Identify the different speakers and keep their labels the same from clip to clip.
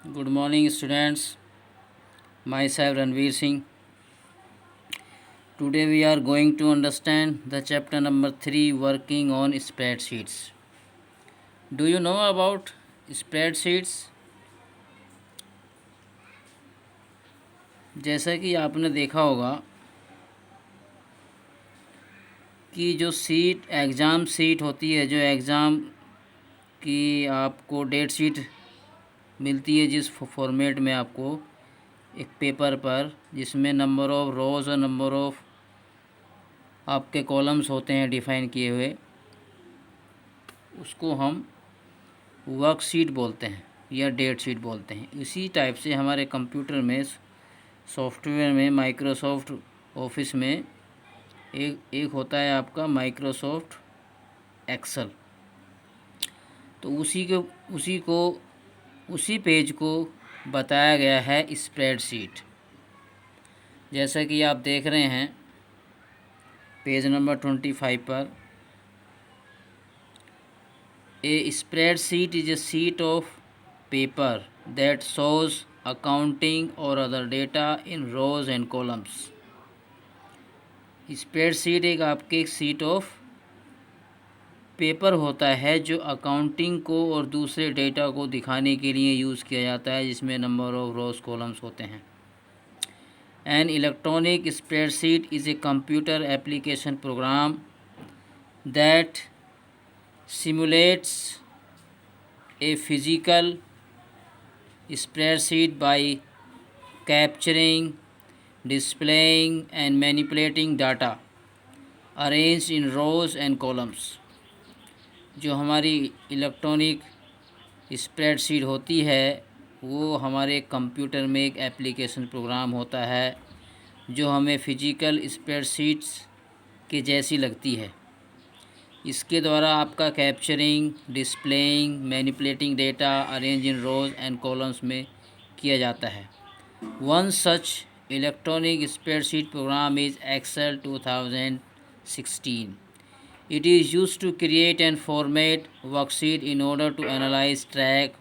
Speaker 1: Good morning, students. Myself Ranveer Singh. Today we are going to understand the chapter number 3 working on spreadsheets. Do you know about spreadsheets? जैसा कि आपने देखा होगा कि जो exam seat होती है, जो एग्ज़ाम की आपको डेट शीट मिलती है, जिस फॉर्मेट में आपको एक पेपर पर जिसमें नंबर ऑफ़ रोज़ और नंबर ऑफ़ आपके कॉलम्स होते हैं डिफ़ाइन किए हुए, उसको हम वर्कशीट बोलते हैं या डेट शीट बोलते हैं। इसी टाइप से हमारे कंप्यूटर में सॉफ्टवेयर में माइक्रोसॉफ्ट ऑफिस में एक होता है आपका माइक्रोसॉफ्ट एक्सेल। तो उसी पेज को बताया गया है स्प्रेडशीट। जैसा कि आप देख रहे हैं पेज नंबर 25 पर, A spreadsheet is a sheet of paper that shows accounting or other data in rows and columns. Spreadsheet एक आपके शीट ऑफ पेपर होता है जो अकाउंटिंग को और दूसरे डेटा को दिखाने के लिए यूज़ किया जाता है, जिसमें नंबर ऑफ रोज कॉलम्स होते हैं। An electronic spreadsheet is a computer application program that simulates a physical spreadsheet by capturing, displaying and manipulating data arranged in rows and columns। जो हमारी इलेक्ट्रॉनिक स्प्रेडशीट होती है वो हमारे कंप्यूटर में एक एप्लीकेशन प्रोग्राम होता है जो हमें फिजिकल स्प्रेडशीट्स के जैसी लगती है। इसके द्वारा आपका capturing, displaying, manipulating data arrange in rows and columns में किया जाता है। One such electronic spreadsheet program is Excel 2016। It is used to create and format worksheet in order to analyze, track,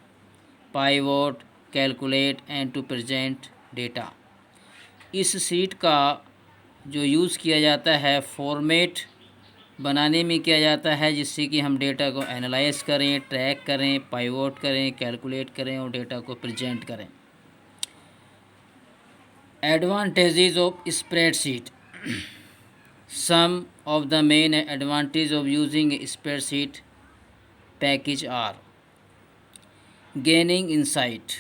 Speaker 1: pivot, calculate and to present data। इस sheet का जो use किया जाता है फॉर्मेट बनाने में किया जाता है, जिससे कि हम डेटा को एनालाइज करें, ट्रैक करें, पाइवोट करें, कैलकुलेट करें और डेटा को प्रेजेंट करें। Advantages of spreadsheet. Some of the main advantage of using a spreadsheet package are gaining insight.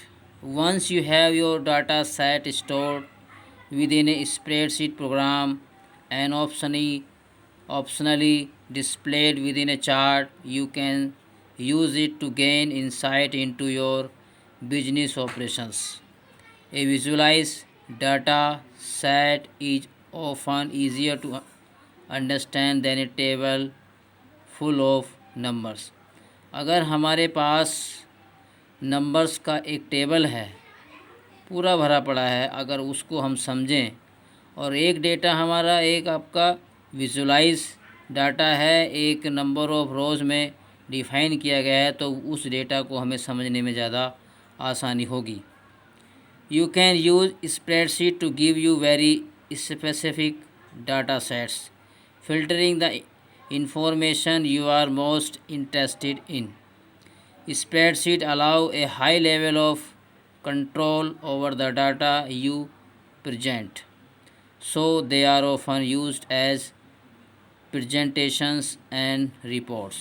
Speaker 1: Once you have your data set stored within a spreadsheet program and optionally displayed within a chart, you can use it to gain insight into your business operations. A visualized data set is often easier to understand than a table full of numbers। अगर हमारे पास numbers का एक table है पूरा भरा पड़ा है, अगर उसको हम समझें और एक डेटा हमारा एक आपका विजुलाइज डाटा है, एक नंबर ऑफ रोज़ में डिफ़ाइन किया गया है, तो उस डेटा को हमें समझने में ज़्यादा आसानी होगी। You can use spreadsheet to give you very specific data sets, filtering the information you are most interested in. Spreadsheet allow a high level of control over the data you present, so they are often used as presentations and reports।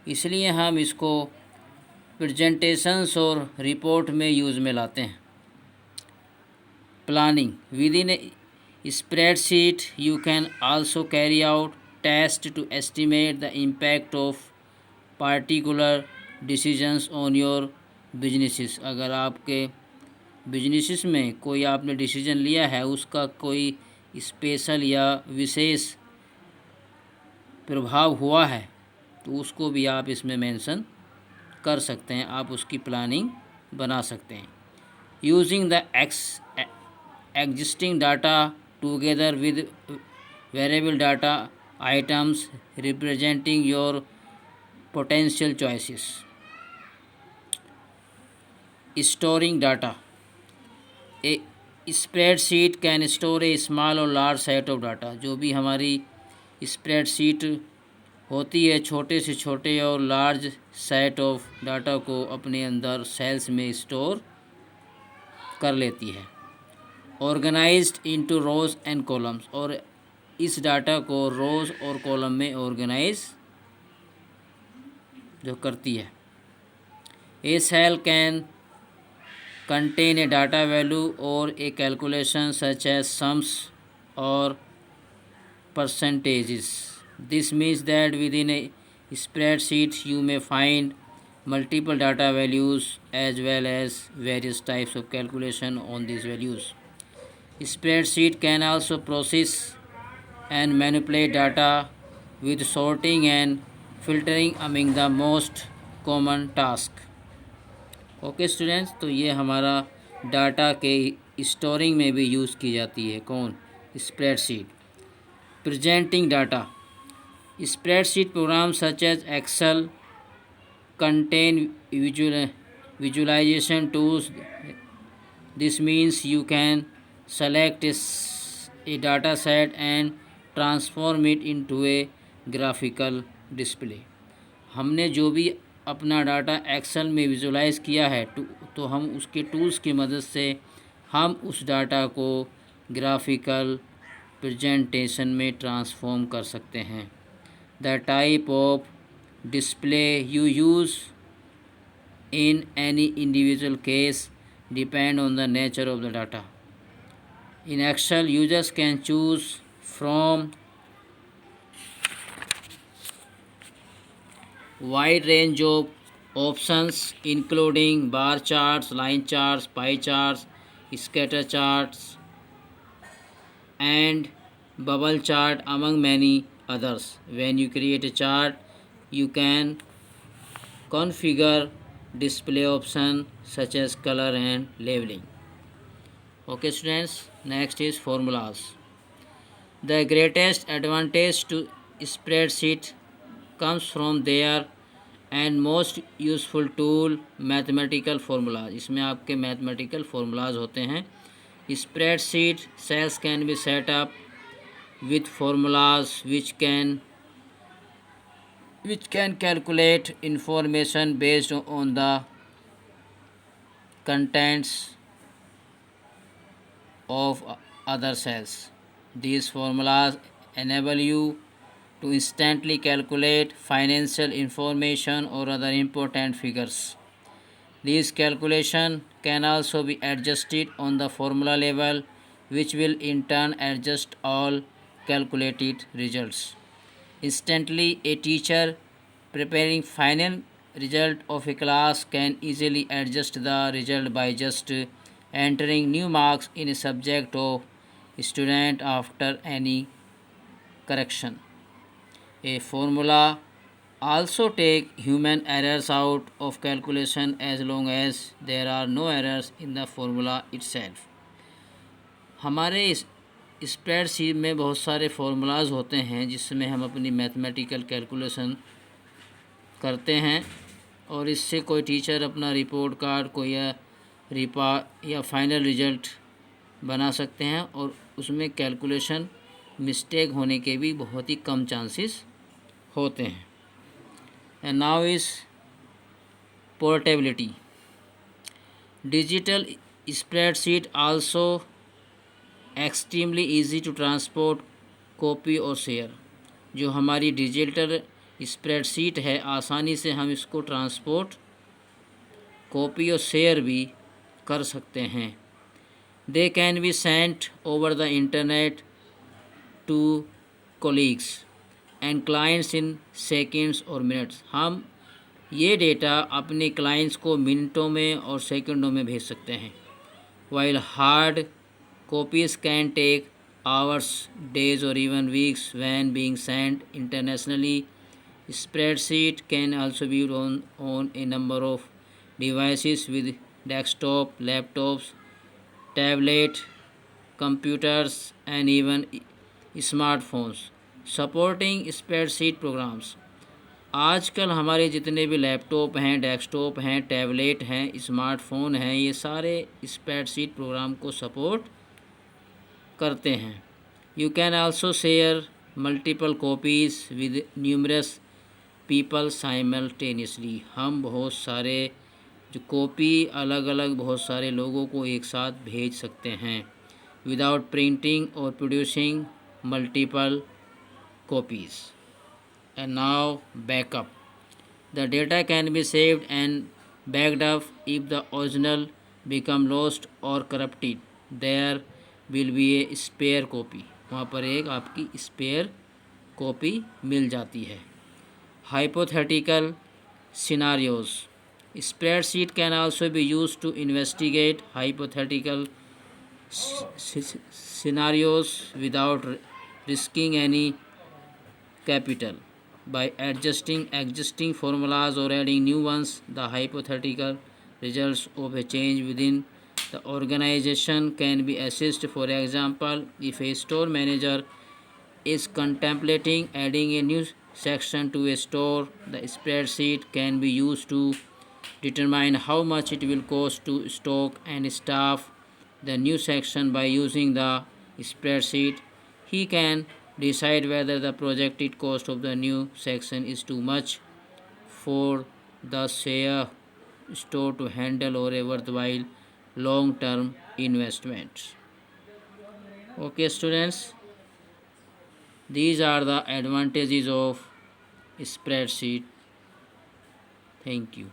Speaker 1: इसलिए हम इसको presentations और report में use में लाते हैं। Planning. Within a spreadsheet you can also carry out test to estimate the impact of particular decisions on your businesses. अगर आपके बिजनेसिस में कोई आपने डिसीजन लिया है, उसका कोई स्पेशल या विशेष प्रभाव हुआ है, तो उसको भी आप इसमें मेंशन कर सकते हैं, आप उसकी प्लानिंग बना सकते हैं। Using the existing data together with variable data items representing your potential choices. Storing data. A spreadsheet can store a small or large set of data. जो भी हमारी स्प्रेडशीट होती है, छोटे से छोटे और लार्ज सेट ऑफ डाटा को अपने अंदर सेल्स में स्टोर कर लेती है। Organised into rose and columns, और इस डाटा को रोज और कॉलम में ऑर्गेनाइज जो करती है। A cell can contain a data value or a calculation such as sums or percentages. This means that within a spreadsheet you may find multiple data values as well as various types of calculation on these values. Spreadsheet can also process and manipulate data with sorting and filtering among the most common tasks. Okay students, तो ये हमारा data के storing में भी use की जाती है। कौन? Spreadsheet. Presenting data. Spreadsheet program such as Excel contain visualization tools. This means you can select a data set and transform it into a graphical display. हमने जो भी अपना डाटा एक्सेल में विजुलाइज किया है तो हम उसके टूल्स की मदद से हम उस डाटा को ग्राफिकल प्रेजेंटेशन में ट्रांसफॉर्म कर सकते हैं। The type of display you use in any individual case depend on the nature of the data. In Excel, users can choose from wide range of options including bar charts, line charts, pie charts, scatter charts, and bubble chart among many others. When you create a chart, you can configure display option such as color and labeling. Okay students, next is formulas. The greatest advantage to spreadsheet comes from their and most useful tool mathematical formulas. इसमें आपके mathematical formulas होते हैं। Spreadsheet cells can be set up with formulas which can calculate information based on the contents of other cells. These formulas enable you to instantly calculate financial information or other important figures. These calculations can also be adjusted on the formula level, which will in turn adjust all calculated results. Instantly, a teacher preparing final result of a class can easily adjust the result by just entering new marks in a subject of student after any correction. A formula also take human errors out of calculation as long as there are no errors in the formula itself. हमारे इस spreadsheet में बहुत सारे formulas होते हैं जिसमें हम अपनी मैथमेटिकल कैलकुलेशन करते हैं और इससे कोई टीचर अपना रिपोर्ट कार्ड कोई या फाइनल रिजल्ट बना सकते हैं और उसमें कैलकुलेशन मिस्टेक होने के भी बहुत ही कम चांसेस होते हैं। And now is portability. Digital spreadsheet also extremely easy to transport, copy और शेयर। जो हमारी डिजिटल स्प्रेडशीट है आसानी से हम इसको ट्रांसपोर्ट, कॉपी और शेयर भी कर सकते हैं। They can be sent over the internet to colleagues and clients in seconds और मिनट्स। हम ये डेटा अपने क्लाइंट्स को मिनटों में और सेकंडों में भेज सकते हैं। While hard copies can take hours, days or even weeks when being sent internationally. Spreadsheet can also be run on a number of devices with desktop, laptops, tablet, computers and even smartphones supporting spreadsheet programs. आजकल हमारे जितने भी laptop हैं, desktop हैं, tablet हैं, smartphone हैं, ये सारे स्प्रेडशीट प्रोग्राम को सपोर्ट करते हैं। You can also share multiple copies with numerous people simultaneously. हम बहुत सारे जो कॉपी अलग अलग बहुत सारे लोगों को एक साथ भेज सकते हैं विदाउट प्रिंटिंग और producing multiple copies. And now backup. The data can be saved and backed up if the original become lost or corrupted. There will be a spare copy. वहाँ पर एक आपकी स्पेयर कॉपी मिल जाती है। Hypothetical scenarios. Spreadsheet can also be used to investigate hypothetical scenarios without risking any capital. By adjusting existing formulas or adding new ones, the hypothetical results of a change within the organization can be assessed. For example, if a store manager is contemplating adding a new section to a store, the spreadsheet can be used to determine how much it will cost to stock and staff the new section. By using the spreadsheet, he can decide whether the projected cost of the new section is too much for the store to handle or a worthwhile long term investment. Okay, students, these are the advantages of spreadsheet. Thank you.